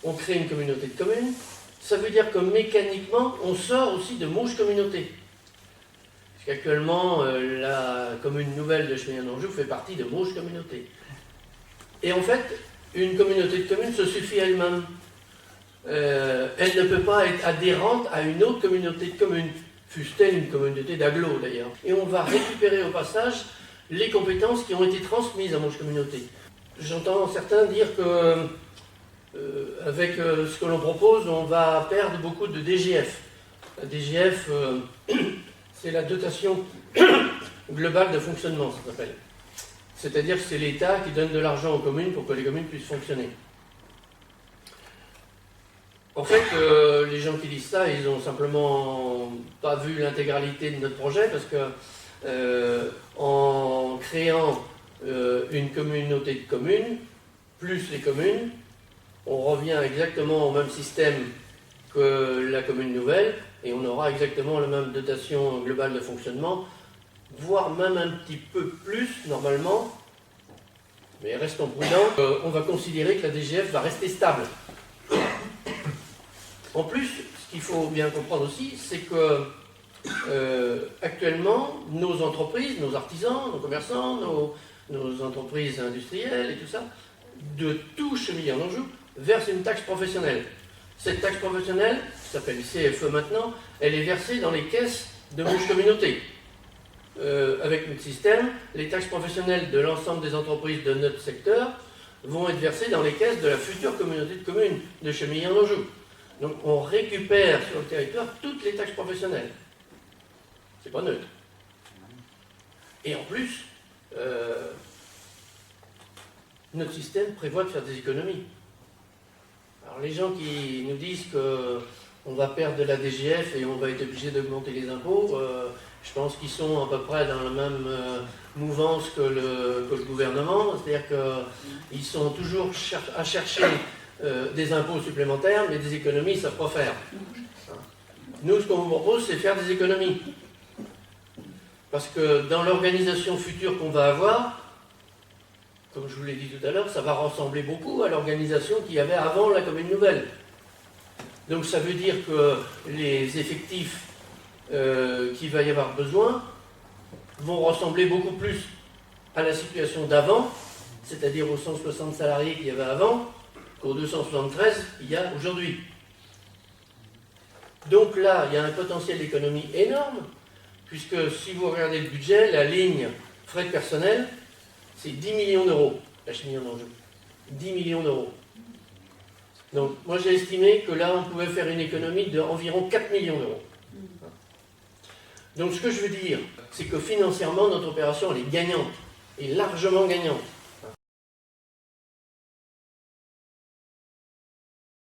on crée une communauté de communes, ça veut dire que mécaniquement, on sort aussi de Mauges Communauté. Parce qu'actuellement, la commune nouvelle de Chemillon-d'Anjou fait partie de Mauges Communauté. Et en fait, une communauté de communes se suffit à elle-même. Elle ne peut pas être adhérente à une autre communauté de communes, fût-elle une communauté d'agglos d'ailleurs. Et on va récupérer au passage les compétences qui ont été transmises à Mauges Communauté. J'entends certains dire que avec ce que l'on propose, on va perdre beaucoup de DGF. La DGF, c'est la dotation globale de fonctionnement, ça s'appelle. C'est-à-dire que c'est l'État qui donne de l'argent aux communes pour que les communes puissent fonctionner. En fait, les gens qui disent ça, ils n'ont simplement pas vu l'intégralité de notre projet, parce que en créant une communauté de communes, plus les communes, on revient exactement au même système que la commune nouvelle, et on aura exactement la même dotation globale de fonctionnement, voire même un petit peu plus normalement, mais restons prudents, on va considérer que la DGF va rester stable. En plus, ce qu'il faut bien comprendre aussi, c'est que actuellement, nos entreprises, nos artisans, nos commerçants, nos entreprises industrielles et tout ça, de tout Chemillon-d'Anjou, versent une taxe professionnelle. Cette taxe professionnelle, qui s'appelle CFE maintenant, elle est versée dans les caisses de Mauges Communauté. Avec notre système, les taxes professionnelles de l'ensemble des entreprises de notre secteur vont être versées dans les caisses de la future communauté de communes de Chemillon-d'Anjou. Donc on récupère sur le territoire toutes les taxes professionnelles. C'est pas neutre. Et en plus, notre système prévoit de faire des économies. Alors les gens qui nous disent qu'on va perdre de la DGF et on va être obligé d'augmenter les impôts, je pense qu'ils sont à peu près dans la même mouvance que le gouvernement, c'est-à-dire qu'ils sont toujours à chercher des impôts supplémentaires, mais des économies, ils ne savent pas faire. Nous, ce qu'on vous propose, c'est faire des économies. Parce que dans l'organisation future qu'on va avoir, comme je vous l'ai dit tout à l'heure, ça va ressembler beaucoup à l'organisation qu'il y avait avant la commune nouvelle. Donc ça veut dire que les effectifs qu'il va y avoir besoin vont ressembler beaucoup plus à la situation d'avant, c'est-à-dire aux 160 salariés qu'il y avait avant, qu'aux 273 qu'il y a aujourd'hui. Donc là, il y a un potentiel d'économie énorme, puisque si vous regardez le budget, la ligne frais de personnel, c'est 10 millions d'euros, la Chemillon-d'Anjou. 10 millions d'euros. Donc moi j'ai estimé que là, on pouvait faire une économie d'environ 4 millions d'euros. Donc ce que je veux dire, c'est que financièrement, notre opération, elle est gagnante, et largement gagnante.